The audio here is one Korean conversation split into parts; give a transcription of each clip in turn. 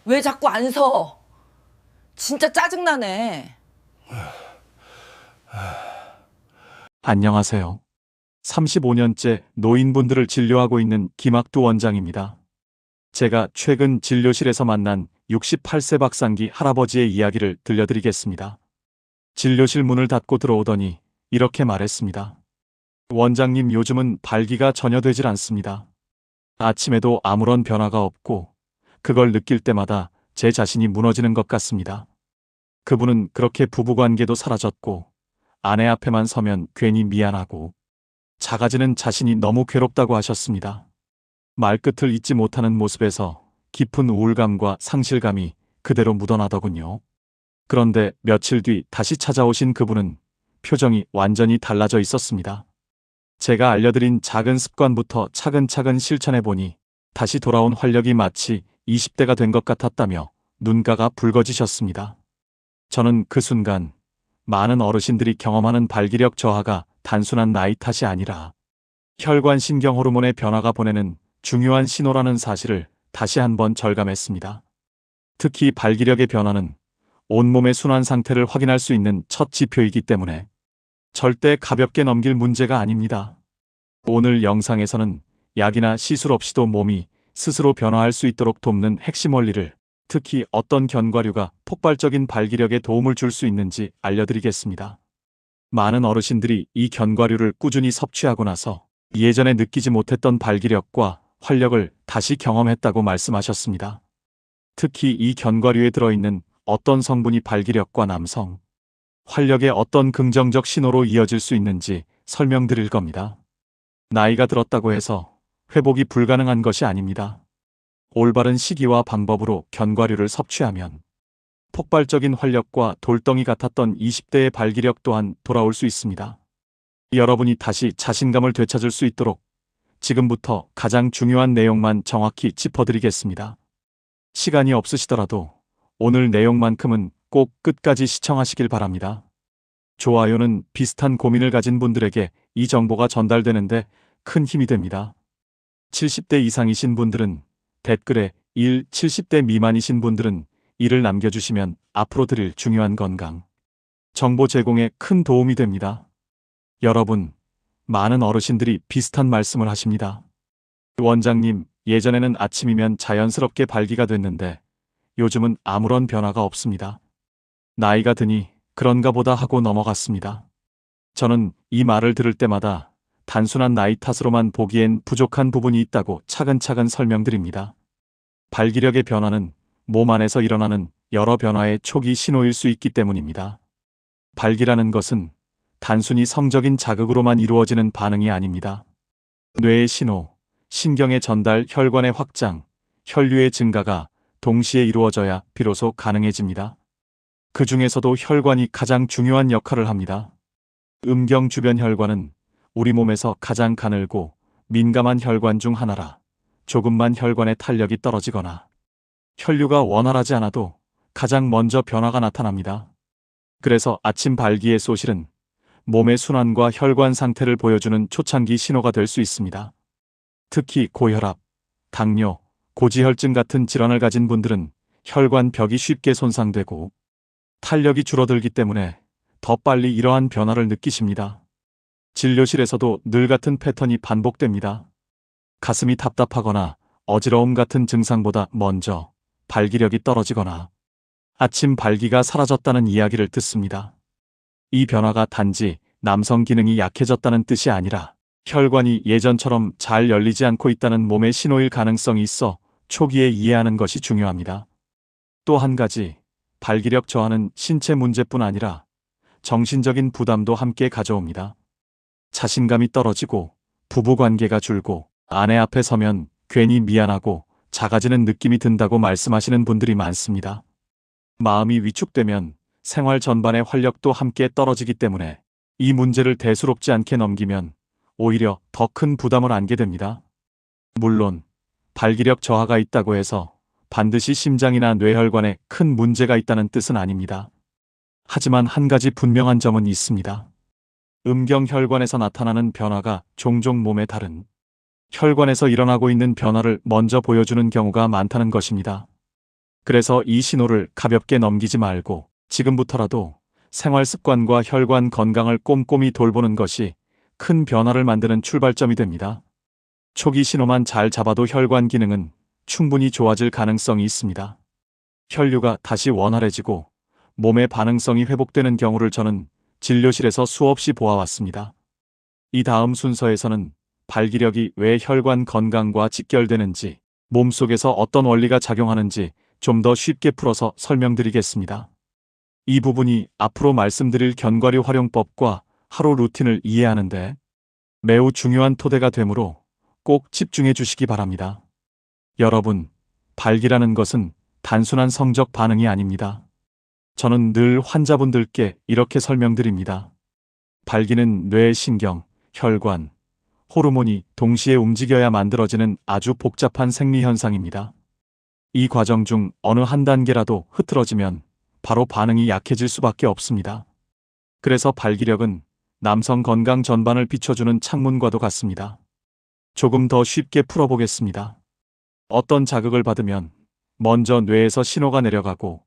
왜 자꾸 안 서? 진짜 짜증나네. 안녕하세요. 35년째 노인분들을 진료하고 있는 김학두 원장입니다. 제가 최근 진료실에서 만난 68세 박상기 할아버지의 이야기를 들려드리겠습니다. 진료실 문을 닫고 들어오더니 이렇게 말했습니다. 원장님, 요즘은 발기가 전혀 되질 않습니다. 아침에도 아무런 변화가 없고 그걸 느낄 때마다 제 자신이 무너지는 것 같습니다. 그분은 그렇게 부부관계도 사라졌고 아내 앞에만 서면 괜히 미안하고 작아지는 자신이 너무 괴롭다고 하셨습니다. 말끝을 잇지 못하는 모습에서 깊은 우울감과 상실감이 그대로 묻어나더군요. 그런데 며칠 뒤 다시 찾아오신 그분은 표정이 완전히 달라져 있었습니다. 제가 알려드린 작은 습관부터 차근차근 실천해보니 다시 돌아온 활력이 마치 20대가 된 것 같았다며 눈가가 붉어지셨습니다. 저는 그 순간 많은 어르신들이 경험하는 발기력 저하가 단순한 나이 탓이 아니라 혈관신경 호르몬의 변화가 보내는 중요한 신호라는 사실을 다시 한번 절감했습니다. 특히 발기력의 변화는 온몸의 순환 상태를 확인할 수 있는 첫 지표이기 때문에 절대 가볍게 넘길 문제가 아닙니다. 오늘 영상에서는 약이나 시술 없이도 몸이 스스로 변화할 수 있도록 돕는 핵심 원리를, 특히 어떤 견과류가 폭발적인 발기력에 도움을 줄 수 있는지 알려드리겠습니다. 많은 어르신들이 이 견과류를 꾸준히 섭취하고 나서 예전에 느끼지 못했던 발기력과 활력을 다시 경험했다고 말씀하셨습니다. 특히 이 견과류에 들어있는 어떤 성분이 발기력과 남성 활력의 어떤 긍정적 신호로 이어질 수 있는지 설명드릴 겁니다. 나이가 들었다고 해서 회복이 불가능한 것이 아닙니다. 올바른 시기와 방법으로 견과류를 섭취하면 폭발적인 활력과 돌덩이 같았던 20대의 발기력 또한 돌아올 수 있습니다. 여러분이 다시 자신감을 되찾을 수 있도록 지금부터 가장 중요한 내용만 정확히 짚어드리겠습니다. 시간이 없으시더라도 오늘 내용만큼은 꼭 끝까지 시청하시길 바랍니다. 좋아요는 비슷한 고민을 가진 분들에게 이 정보가 전달되는데 큰 힘이 됩니다. 70대 이상이신 분들은 댓글에 70대 미만이신 분들은 1을 남겨주시면 앞으로 드릴 중요한 건강 정보 제공에 큰 도움이 됩니다. 여러분, 많은 어르신들이 비슷한 말씀을 하십니다. 원장님, 예전에는 아침이면 자연스럽게 발기가 됐는데 요즘은 아무런 변화가 없습니다. 나이가 드니 그런가 보다 하고 넘어갔습니다. 저는 이 말을 들을 때마다 단순한 나이 탓으로만 보기엔 부족한 부분이 있다고 차근차근 설명드립니다. 발기력의 변화는 몸 안에서 일어나는 여러 변화의 초기 신호일 수 있기 때문입니다. 발기라는 것은 단순히 성적인 자극으로만 이루어지는 반응이 아닙니다. 뇌의 신호, 신경의 전달, 혈관의 확장, 혈류의 증가가 동시에 이루어져야 비로소 가능해집니다. 그 중에서도 혈관이 가장 중요한 역할을 합니다. 음경 주변 혈관은 우리 몸에서 가장 가늘고 민감한 혈관 중 하나라 조금만 혈관의 탄력이 떨어지거나 혈류가 원활하지 않아도 가장 먼저 변화가 나타납니다. 그래서 아침 발기의 소실은 몸의 순환과 혈관 상태를 보여주는 초창기 신호가 될 수 있습니다. 특히 고혈압, 당뇨, 고지혈증 같은 질환을 가진 분들은 혈관 벽이 쉽게 손상되고 탄력이 줄어들기 때문에 더 빨리 이러한 변화를 느끼십니다. 진료실에서도 늘 같은 패턴이 반복됩니다. 가슴이 답답하거나 어지러움 같은 증상보다 먼저 발기력이 떨어지거나 아침 발기가 사라졌다는 이야기를 듣습니다. 이 변화가 단지 남성 기능이 약해졌다는 뜻이 아니라 혈관이 예전처럼 잘 열리지 않고 있다는 몸의 신호일 가능성이 있어 초기에 이해하는 것이 중요합니다. 또 한 가지, 발기력 저하는 신체 문제뿐 아니라 정신적인 부담도 함께 가져옵니다. 자신감이 떨어지고 부부관계가 줄고 아내 앞에 서면 괜히 미안하고 작아지는 느낌이 든다고 말씀하시는 분들이 많습니다. 마음이 위축되면 생활 전반의 활력도 함께 떨어지기 때문에 이 문제를 대수롭지 않게 넘기면 오히려 더 큰 부담을 안게 됩니다. 물론 발기력 저하가 있다고 해서 반드시 심장이나 뇌혈관에 큰 문제가 있다는 뜻은 아닙니다. 하지만 한 가지 분명한 점은 있습니다. 음경혈관에서 나타나는 변화가 종종 몸의 다른 혈관에서 일어나고 있는 변화를 먼저 보여주는 경우가 많다는 것입니다. 그래서 이 신호를 가볍게 넘기지 말고 지금부터라도 생활 습관과 혈관 건강을 꼼꼼히 돌보는 것이 큰 변화를 만드는 출발점이 됩니다. 초기 신호만 잘 잡아도 혈관 기능은 충분히 좋아질 가능성이 있습니다. 혈류가 다시 원활해지고 몸의 반응성이 회복되는 경우를 저는 진료실에서 수없이 보아왔습니다. 이 다음 순서에서는 발기력이 왜 혈관 건강과 직결되는지, 몸속에서 어떤 원리가 작용하는지 좀 더 쉽게 풀어서 설명드리겠습니다. 이 부분이 앞으로 말씀드릴 견과류 활용법과 하루 루틴을 이해하는데 매우 중요한 토대가 되므로 꼭 집중해 주시기 바랍니다. 여러분, 발기라는 것은 단순한 성적 반응이 아닙니다. 저는 늘 환자분들께 이렇게 설명드립니다. 발기는 뇌, 신경, 혈관, 호르몬이 동시에 움직여야 만들어지는 아주 복잡한 생리 현상입니다. 이 과정 중 어느 한 단계라도 흐트러지면 바로 반응이 약해질 수밖에 없습니다. 그래서 발기력은 남성 건강 전반을 비춰주는 창문과도 같습니다. 조금 더 쉽게 풀어보겠습니다. 어떤 자극을 받으면 먼저 뇌에서 신호가 내려가고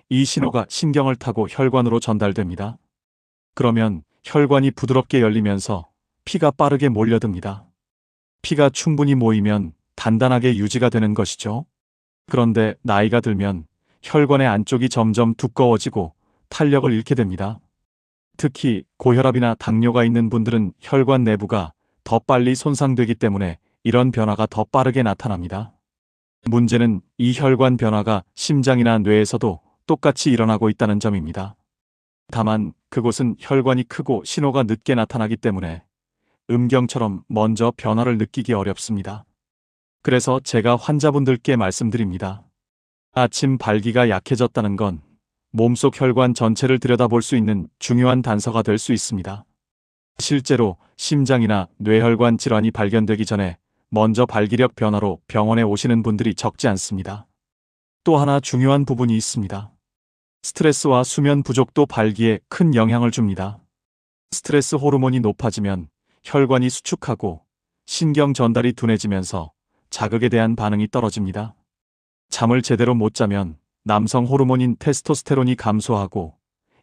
이 신호가 신경을 타고 혈관으로 전달됩니다. 그러면 혈관이 부드럽게 열리면서 피가 빠르게 몰려듭니다. 피가 충분히 모이면 단단하게 유지가 되는 것이죠. 그런데 나이가 들면 혈관의 안쪽이 점점 두꺼워지고 탄력을 잃게 됩니다. 특히 고혈압이나 당뇨가 있는 분들은 혈관 내부가 더 빨리 손상되기 때문에 이런 변화가 더 빠르게 나타납니다. 문제는 이 혈관 변화가 심장이나 뇌에서도 똑같이 일어나고 있다는 점입니다. 다만 그곳은 혈관이 크고 신호가 늦게 나타나기 때문에 음경처럼 먼저 변화를 느끼기 어렵습니다. 그래서 제가 환자분들께 말씀드립니다. 아침 발기가 약해졌다는 건 몸속 혈관 전체를 들여다볼 수 있는 중요한 단서가 될 수 있습니다. 실제로 심장이나 뇌혈관 질환이 발견되기 전에 먼저 발기력 변화로 병원에 오시는 분들이 적지 않습니다. 또 하나 중요한 부분이 있습니다. 스트레스와 수면 부족도 발기에 큰 영향을 줍니다. 스트레스 호르몬이 높아지면 혈관이 수축하고 신경 전달이 둔해지면서 자극에 대한 반응이 떨어집니다. 잠을 제대로 못 자면 남성 호르몬인 테스토스테론이 감소하고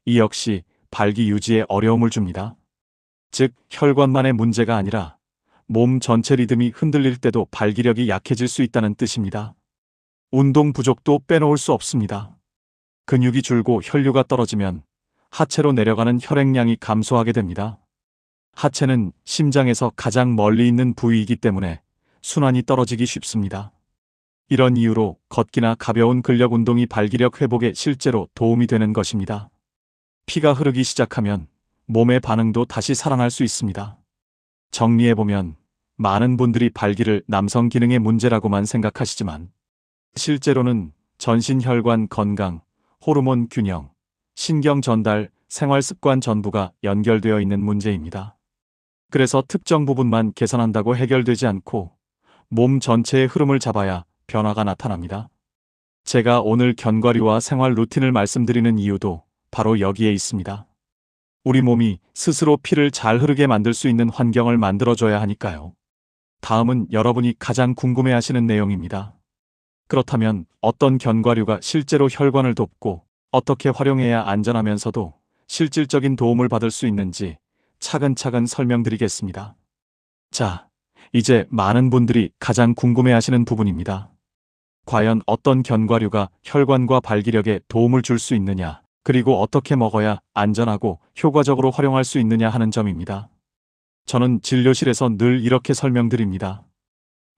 이 역시 발기 유지에 어려움을 줍니다. 즉, 혈관만의 문제가 아니라 몸 전체 리듬이 흔들릴 때도 발기력이 약해질 수 있다는 뜻입니다. 운동 부족도 빼놓을 수 없습니다. 근육이 줄고 혈류가 떨어지면 하체로 내려가는 혈액량이 감소하게 됩니다. 하체는 심장에서 가장 멀리 있는 부위이기 때문에 순환이 떨어지기 쉽습니다. 이런 이유로 걷기나 가벼운 근력 운동이 발기력 회복에 실제로 도움이 되는 것입니다. 피가 흐르기 시작하면 몸의 반응도 다시 살아날 수 있습니다. 정리해보면 많은 분들이 발기를 남성 기능의 문제라고만 생각하시지만 실제로는 전신 혈관 건강, 호르몬 균형, 신경 전달, 생활 습관 전부가 연결되어 있는 문제입니다. 그래서 특정 부분만 개선한다고 해결되지 않고 몸 전체의 흐름을 잡아야 변화가 나타납니다. 제가 오늘 견과류와 생활 루틴을 말씀드리는 이유도 바로 여기에 있습니다. 우리 몸이 스스로 피를 잘 흐르게 만들 수 있는 환경을 만들어줘야 하니까요. 다음은 여러분이 가장 궁금해하시는 내용입니다. 그렇다면 어떤 견과류가 실제로 혈관을 돕고 어떻게 활용해야 안전하면서도 실질적인 도움을 받을 수 있는지 차근차근 설명드리겠습니다. 자, 이제 많은 분들이 가장 궁금해하시는 부분입니다. 과연 어떤 견과류가 혈관과 발기력에 도움을 줄 수 있느냐, 그리고 어떻게 먹어야 안전하고 효과적으로 활용할 수 있느냐 하는 점입니다. 저는 진료실에서 늘 이렇게 설명드립니다.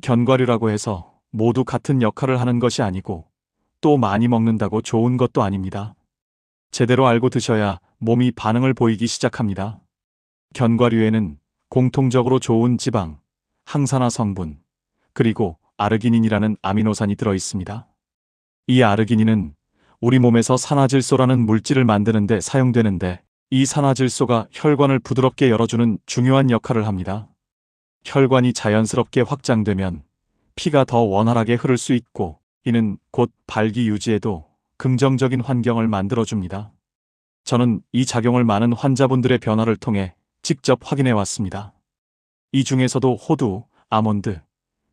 견과류라고 해서 모두 같은 역할을 하는 것이 아니고 또 많이 먹는다고 좋은 것도 아닙니다. 제대로 알고 드셔야 몸이 반응을 보이기 시작합니다. 견과류에는 공통적으로 좋은 지방, 항산화 성분, 그리고 아르기닌이라는 아미노산이 들어 있습니다. 이 아르기닌은 우리 몸에서 산화질소라는 물질을 만드는 데 사용되는데 이 산화질소가 혈관을 부드럽게 열어주는 중요한 역할을 합니다. 혈관이 자연스럽게 확장되면 피가 더 원활하게 흐를 수 있고 이는 곧 발기 유지에도 긍정적인 환경을 만들어줍니다. 저는 이 작용을 많은 환자분들의 변화를 통해 직접 확인해 왔습니다. 이 중에서도 호두, 아몬드,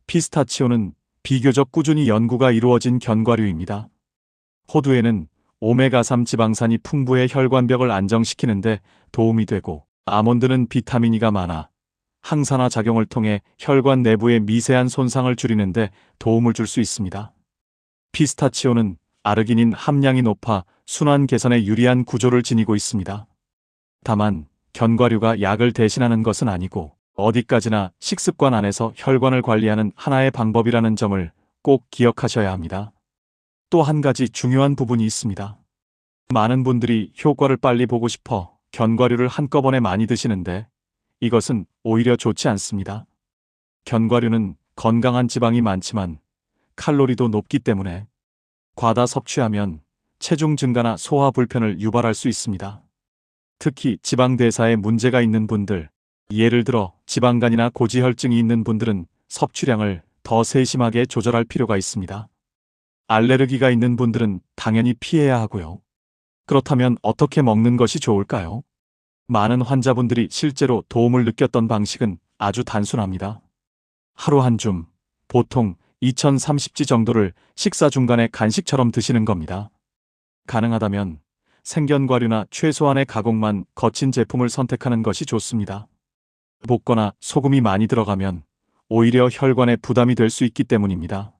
피스타치오는 비교적 꾸준히 연구가 이루어진 견과류입니다. 호두에는 오메가3 지방산이 풍부해 혈관벽을 안정시키는데 도움이 되고, 아몬드는 비타민 E가 많아 항산화 작용을 통해 혈관 내부의 미세한 손상을 줄이는데 도움을 줄 수 있습니다. 피스타치오는 아르기닌 함량이 높아 순환 개선에 유리한 구조를 지니고 있습니다. 다만 견과류가 약을 대신하는 것은 아니고 어디까지나 식습관 안에서 혈관을 관리하는 하나의 방법이라는 점을 꼭 기억하셔야 합니다. 또 한 가지 중요한 부분이 있습니다. 많은 분들이 효과를 빨리 보고 싶어 견과류를 한꺼번에 많이 드시는데 이것은 오히려 좋지 않습니다. 견과류는 건강한 지방이 많지만 칼로리도 높기 때문에 과다 섭취하면 체중 증가나 소화 불편을 유발할 수 있습니다. 특히 지방 대사에 문제가 있는 분들, 예를 들어 지방간이나 고지혈증이 있는 분들은 섭취량을 더 세심하게 조절할 필요가 있습니다. 알레르기가 있는 분들은 당연히 피해야 하고요. 그렇다면 어떻게 먹는 것이 좋을까요? 많은 환자분들이 실제로 도움을 느꼈던 방식은 아주 단순합니다. 하루 한 줌, 보통 2030지 정도를 식사 중간에 간식처럼 드시는 겁니다. 가능하다면 생견과류나 최소한의 가공만 거친 제품을 선택하는 것이 좋습니다. 볶거나 소금이 많이 들어가면 오히려 혈관에 부담이 될 수 있기 때문입니다.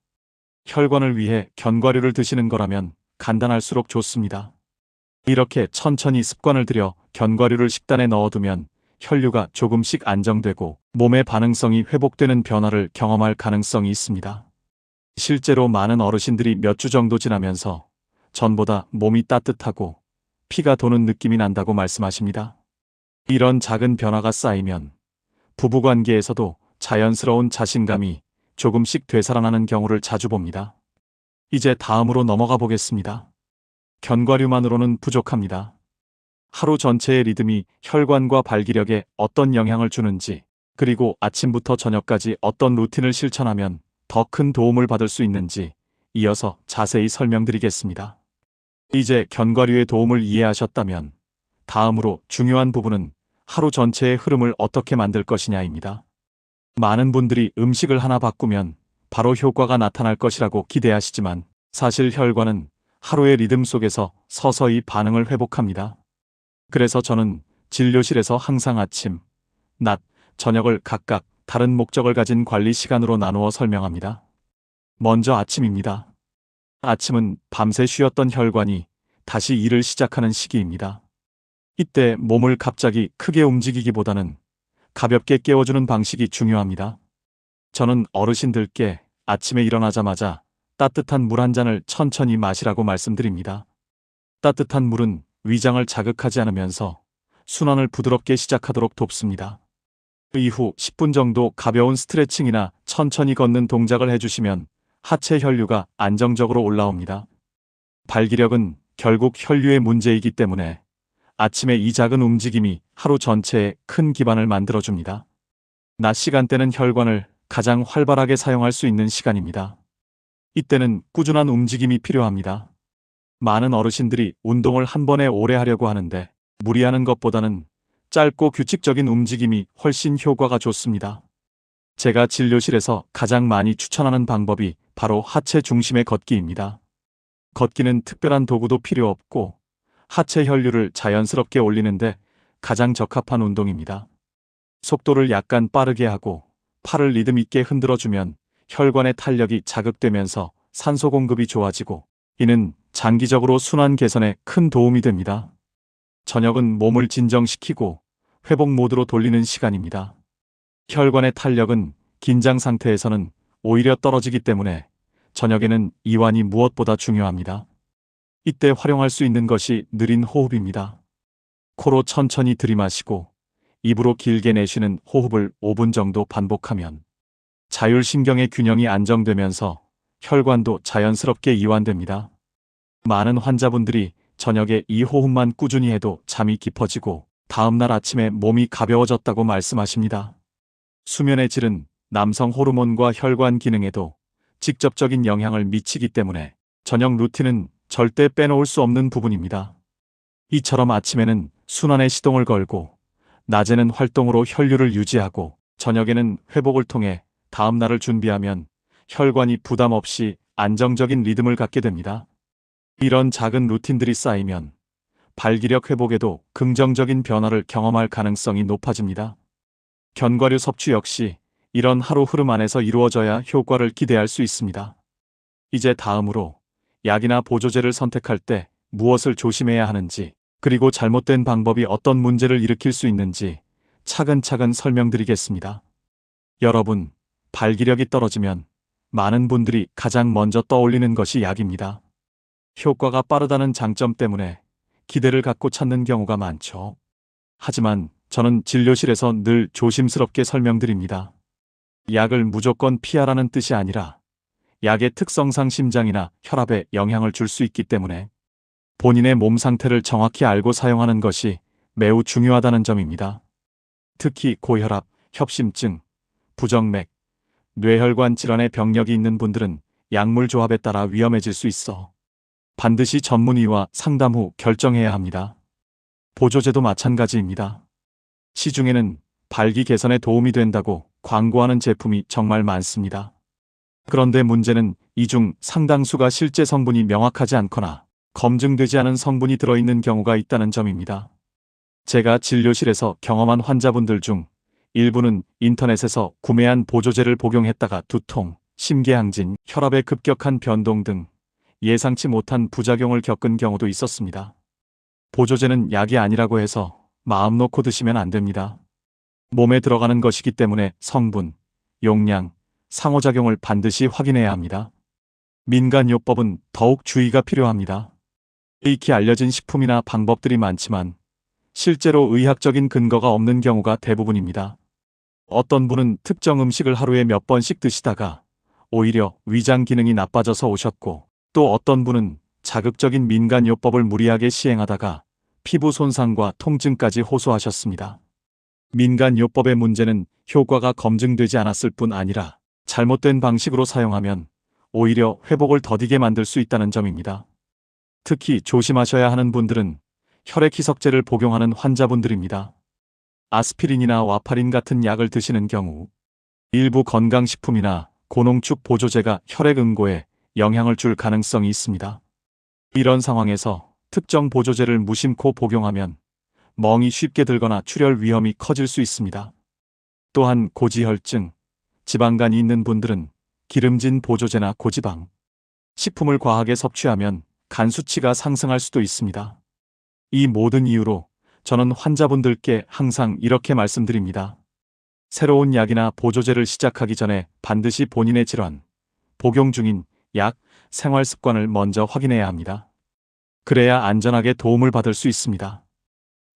혈관을 위해 견과류를 드시는 거라면 간단할수록 좋습니다. 이렇게 천천히 습관을 들여 견과류를 식단에 넣어두면 혈류가 조금씩 안정되고 몸의 반응성이 회복되는 변화를 경험할 가능성이 있습니다. 실제로 많은 어르신들이 몇 주 정도 지나면서 전보다 몸이 따뜻하고 피가 도는 느낌이 난다고 말씀하십니다. 이런 작은 변화가 쌓이면 부부관계에서도 자연스러운 자신감이 조금씩 되살아나는 경우를 자주 봅니다. 이제 다음으로 넘어가 보겠습니다. 견과류만으로는 부족합니다. 하루 전체의 리듬이 혈관과 발기력에 어떤 영향을 주는지, 그리고 아침부터 저녁까지 어떤 루틴을 실천하면 더 큰 도움을 받을 수 있는지 이어서 자세히 설명드리겠습니다. 이제 견과류의 도움을 이해하셨다면 다음으로 중요한 부분은 하루 전체의 흐름을 어떻게 만들 것이냐입니다. 많은 분들이 음식을 하나 바꾸면 바로 효과가 나타날 것이라고 기대하시지만 사실 혈관은 하루의 리듬 속에서 서서히 반응을 회복합니다. 그래서 저는 진료실에서 항상 아침, 낮, 저녁을 각각 다른 목적을 가진 관리 시간으로 나누어 설명합니다. 먼저 아침입니다. 아침은 밤새 쉬었던 혈관이 다시 일을 시작하는 시기입니다. 이때 몸을 갑자기 크게 움직이기보다는 가볍게 깨워주는 방식이 중요합니다. 저는 어르신들께 아침에 일어나자마자 따뜻한 물 한 잔을 천천히 마시라고 말씀드립니다. 따뜻한 물은 위장을 자극하지 않으면서 순환을 부드럽게 시작하도록 돕습니다. 이후 10분 정도 가벼운 스트레칭이나 천천히 걷는 동작을 해주시면 하체 혈류가 안정적으로 올라옵니다. 발기력은 결국 혈류의 문제이기 때문에 아침에 이 작은 움직임이 하루 전체에 큰 기반을 만들어줍니다. 낮 시간대는 혈관을 가장 활발하게 사용할 수 있는 시간입니다. 이때는 꾸준한 움직임이 필요합니다. 많은 어르신들이 운동을 한 번에 오래 하려고 하는데 무리하는 것보다는 짧고 규칙적인 움직임이 훨씬 효과가 좋습니다. 제가 진료실에서 가장 많이 추천하는 방법이 바로 하체 중심의 걷기입니다. 걷기는 특별한 도구도 필요 없고 하체 혈류를 자연스럽게 올리는데 가장 적합한 운동입니다. 속도를 약간 빠르게 하고 팔을 리듬 있게 흔들어주면 혈관의 탄력이 자극되면서 산소 공급이 좋아지고 이는 장기적으로 순환 개선에 큰 도움이 됩니다. 저녁은 몸을 진정시키고 회복 모드로 돌리는 시간입니다. 혈관의 탄력은 긴장 상태에서는 오히려 떨어지기 때문에 저녁에는 이완이 무엇보다 중요합니다. 이때 활용할 수 있는 것이 느린 호흡입니다. 코로 천천히 들이마시고 입으로 길게 내쉬는 호흡을 5분 정도 반복하면 자율신경의 균형이 안정되면서 혈관도 자연스럽게 이완됩니다. 많은 환자분들이 저녁에 이 호흡만 꾸준히 해도 잠이 깊어지고 다음날 아침에 몸이 가벼워졌다고 말씀하십니다. 수면의 질은 남성 호르몬과 혈관 기능에도 직접적인 영향을 미치기 때문에 저녁 루틴은 절대 빼놓을 수 없는 부분입니다. 이처럼 아침에는 순환의 시동을 걸고 낮에는 활동으로 혈류를 유지하고 저녁에는 회복을 통해 다음 날을 준비하면 혈관이 부담 없이 안정적인 리듬을 갖게 됩니다. 이런 작은 루틴들이 쌓이면 발기력 회복에도 긍정적인 변화를 경험할 가능성이 높아집니다. 견과류 섭취 역시 이런 하루 흐름 안에서 이루어져야 효과를 기대할 수 있습니다. 이제 다음으로 약이나 보조제를 선택할 때 무엇을 조심해야 하는지, 그리고 잘못된 방법이 어떤 문제를 일으킬 수 있는지 차근차근 설명드리겠습니다. 여러분, 발기력이 떨어지면 많은 분들이 가장 먼저 떠올리는 것이 약입니다. 효과가 빠르다는 장점 때문에 기대를 갖고 찾는 경우가 많죠. 하지만 저는 진료실에서 늘 조심스럽게 설명드립니다. 약을 무조건 피하라는 뜻이 아니라 약의 특성상 심장이나 혈압에 영향을 줄 수 있기 때문에 본인의 몸 상태를 정확히 알고 사용하는 것이 매우 중요하다는 점입니다. 특히 고혈압, 협심증, 부정맥, 뇌혈관 질환의 병력이 있는 분들은 약물 조합에 따라 위험해질 수 있어 반드시 전문의와 상담 후 결정해야 합니다. 보조제도 마찬가지입니다. 시중에는 발기 개선에 도움이 된다고 광고하는 제품이 정말 많습니다. 그런데 문제는 이 중 상당수가 실제 성분이 명확하지 않거나 검증되지 않은 성분이 들어있는 경우가 있다는 점입니다. 제가 진료실에서 경험한 환자분들 중 일부는 인터넷에서 구매한 보조제를 복용했다가 두통, 심계항진, 혈압의 급격한 변동 등 예상치 못한 부작용을 겪은 경우도 있었습니다. 보조제는 약이 아니라고 해서 마음 놓고 드시면 안 됩니다. 몸에 들어가는 것이기 때문에 성분, 용량, 상호작용을 반드시 확인해야 합니다. 민간요법은 더욱 주의가 필요합니다. 익히 알려진 식품이나 방법들이 많지만 실제로 의학적인 근거가 없는 경우가 대부분입니다. 어떤 분은 특정 음식을 하루에 몇 번씩 드시다가 오히려 위장 기능이 나빠져서 오셨고, 또 어떤 분은 자극적인 민간요법을 무리하게 시행하다가 피부 손상과 통증까지 호소하셨습니다. 민간요법의 문제는 효과가 검증되지 않았을 뿐 아니라 잘못된 방식으로 사용하면 오히려 회복을 더디게 만들 수 있다는 점입니다. 특히 조심하셔야 하는 분들은 혈액희석제를 복용하는 환자분들입니다. 아스피린이나 와파린 같은 약을 드시는 경우 일부 건강식품이나 고농축 보조제가 혈액 응고에 영향을 줄 가능성이 있습니다. 이런 상황에서 특정 보조제를 무심코 복용하면 멍이 쉽게 들거나 출혈 위험이 커질 수 있습니다. 또한 고지혈증, 지방간이 있는 분들은 기름진 보조제나 고지방, 식품을 과하게 섭취하면 간 수치가 상승할 수도 있습니다. 이 모든 이유로 저는 환자분들께 항상 이렇게 말씀드립니다. 새로운 약이나 보조제를 시작하기 전에 반드시 본인의 질환, 복용 중인 약, 생활 습관을 먼저 확인해야 합니다. 그래야 안전하게 도움을 받을 수 있습니다.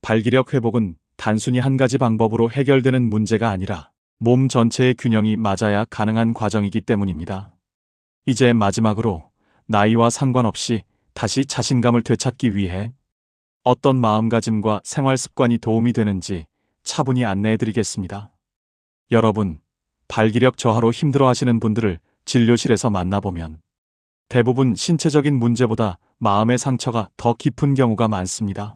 발기력 회복은 단순히 한 가지 방법으로 해결되는 문제가 아니라 몸 전체의 균형이 맞아야 가능한 과정이기 때문입니다. 이제 마지막으로 나이와 상관없이 다시 자신감을 되찾기 위해 어떤 마음가짐과 생활 습관이 도움이 되는지 차분히 안내해드리겠습니다. 여러분, 발기력 저하로 힘들어하시는 분들을 진료실에서 만나보면 대부분 신체적인 문제보다 마음의 상처가 더 깊은 경우가 많습니다.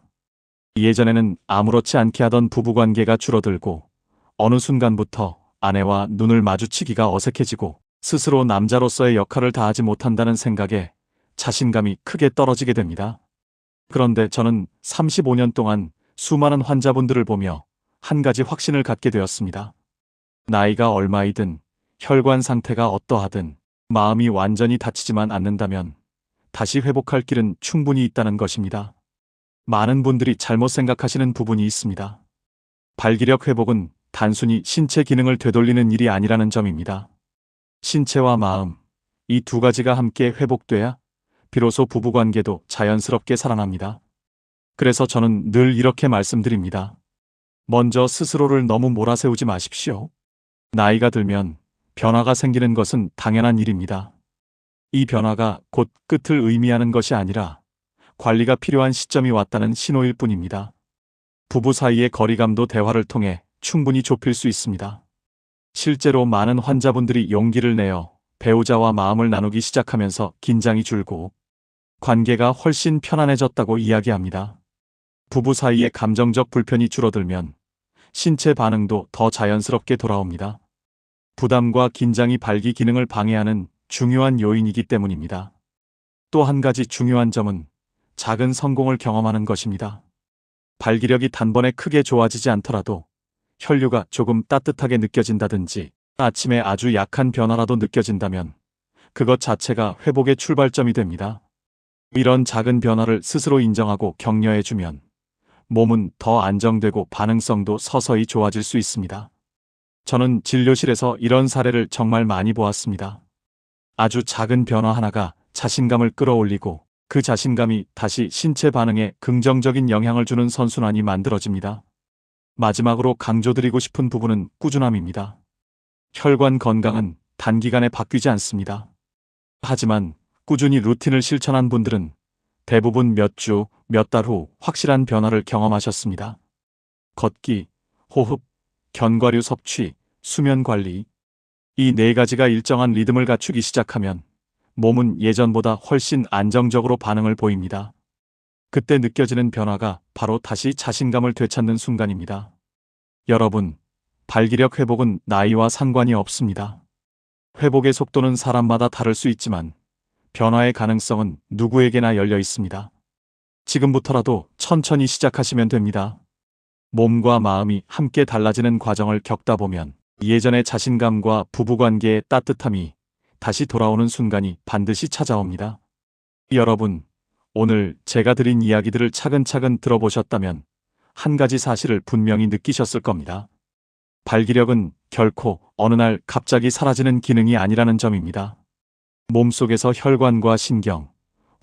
예전에는 아무렇지 않게 하던 부부관계가 줄어들고 어느 순간부터 아내와 눈을 마주치기가 어색해지고 스스로 남자로서의 역할을 다하지 못한다는 생각에 자신감이 크게 떨어지게 됩니다. 그런데 저는 35년 동안 수많은 환자분들을 보며 한 가지 확신을 갖게 되었습니다. 나이가 얼마이든 혈관 상태가 어떠하든 마음이 완전히 다치지만 않는다면 다시 회복할 길은 충분히 있다는 것입니다. 많은 분들이 잘못 생각하시는 부분이 있습니다. 발기력 회복은 단순히 신체 기능을 되돌리는 일이 아니라는 점입니다. 신체와 마음, 이 두 가지가 함께 회복돼야 비로소 부부관계도 자연스럽게 살아납니다. 그래서 저는 늘 이렇게 말씀드립니다. 먼저 스스로를 너무 몰아세우지 마십시오. 나이가 들면 변화가 생기는 것은 당연한 일입니다. 이 변화가 곧 끝을 의미하는 것이 아니라 관리가 필요한 시점이 왔다는 신호일 뿐입니다. 부부 사이의 거리감도 대화를 통해 충분히 좁힐 수 있습니다. 실제로 많은 환자분들이 용기를 내어 배우자와 마음을 나누기 시작하면서 긴장이 줄고 관계가 훨씬 편안해졌다고 이야기합니다. 부부 사이의 감정적 불편이 줄어들면 신체 반응도 더 자연스럽게 돌아옵니다. 부담과 긴장이 발기 기능을 방해하는 중요한 요인이기 때문입니다. 또 한 가지 중요한 점은 작은 성공을 경험하는 것입니다. 발기력이 단번에 크게 좋아지지 않더라도 혈류가 조금 따뜻하게 느껴진다든지 아침에 아주 약한 변화라도 느껴진다면 그것 자체가 회복의 출발점이 됩니다. 이런 작은 변화를 스스로 인정하고 격려해주면 몸은 더 안정되고 반응성도 서서히 좋아질 수 있습니다. 저는 진료실에서 이런 사례를 정말 많이 보았습니다. 아주 작은 변화 하나가 자신감을 끌어올리고 그 자신감이 다시 신체 반응에 긍정적인 영향을 주는 선순환이 만들어집니다. 마지막으로 강조드리고 싶은 부분은 꾸준함입니다. 혈관 건강은 단기간에 바뀌지 않습니다. 하지만 꾸준히 루틴을 실천한 분들은 대부분 몇 주, 몇 달 후 확실한 변화를 경험하셨습니다. 걷기, 호흡, 견과류 섭취, 수면 관리. 이 네 가지가 일정한 리듬을 갖추기 시작하면 몸은 예전보다 훨씬 안정적으로 반응을 보입니다. 그때 느껴지는 변화가 바로 다시 자신감을 되찾는 순간입니다. 여러분, 발기력 회복은 나이와 상관이 없습니다. 회복의 속도는 사람마다 다를 수 있지만 변화의 가능성은 누구에게나 열려 있습니다. 지금부터라도 천천히 시작하시면 됩니다. 몸과 마음이 함께 달라지는 과정을 겪다 보면 예전의 자신감과 부부관계의 따뜻함이 다시 돌아오는 순간이 반드시 찾아옵니다. 여러분, 오늘 제가 드린 이야기들을 차근차근 들어보셨다면 한 가지 사실을 분명히 느끼셨을 겁니다. 발기력은 결코 어느 날 갑자기 사라지는 기능이 아니라는 점입니다. 몸속에서 혈관과 신경,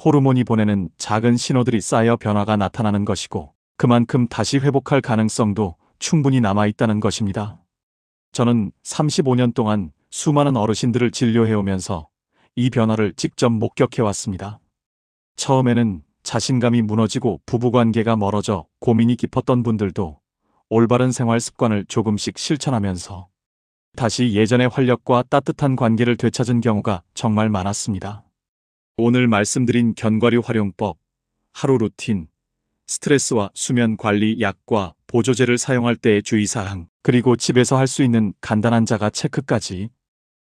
호르몬이 보내는 작은 신호들이 쌓여 변화가 나타나는 것이고 그만큼 다시 회복할 가능성도 충분히 남아있다는 것입니다. 저는 35년 동안 수많은 어르신들을 진료해오면서 이 변화를 직접 목격해왔습니다. 처음에는 자신감이 무너지고 부부관계가 멀어져 고민이 깊었던 분들도 올바른 생활 습관을 조금씩 실천하면서 다시 예전의 활력과 따뜻한 관계를 되찾은 경우가 정말 많았습니다. 오늘 말씀드린 견과류 활용법, 하루 루틴, 스트레스와 수면 관리 약과 보조제를 사용할 때의 주의사항, 그리고 집에서 할 수 있는 간단한 자가 체크까지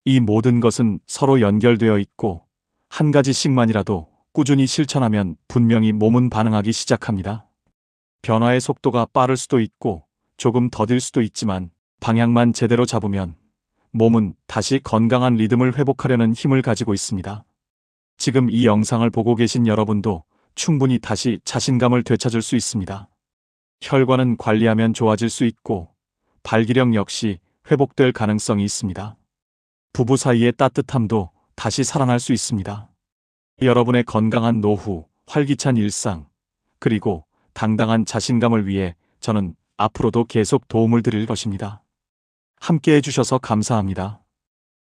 이 모든 것은 서로 연결되어 있고 한 가지씩만이라도 꾸준히 실천하면 분명히 몸은 반응하기 시작합니다. 변화의 속도가 빠를 수도 있고 조금 더딜 수도 있지만 방향만 제대로 잡으면 몸은 다시 건강한 리듬을 회복하려는 힘을 가지고 있습니다. 지금 이 영상을 보고 계신 여러분도 충분히 다시 자신감을 되찾을 수 있습니다. 혈관은 관리하면 좋아질 수 있고 발기력 역시 회복될 가능성이 있습니다. 부부 사이의 따뜻함도 다시 살아날 수 있습니다. 여러분의 건강한 노후, 활기찬 일상, 그리고 당당한 자신감을 위해 저는 앞으로도 계속 도움을 드릴 것입니다. 함께 해주셔서 감사합니다.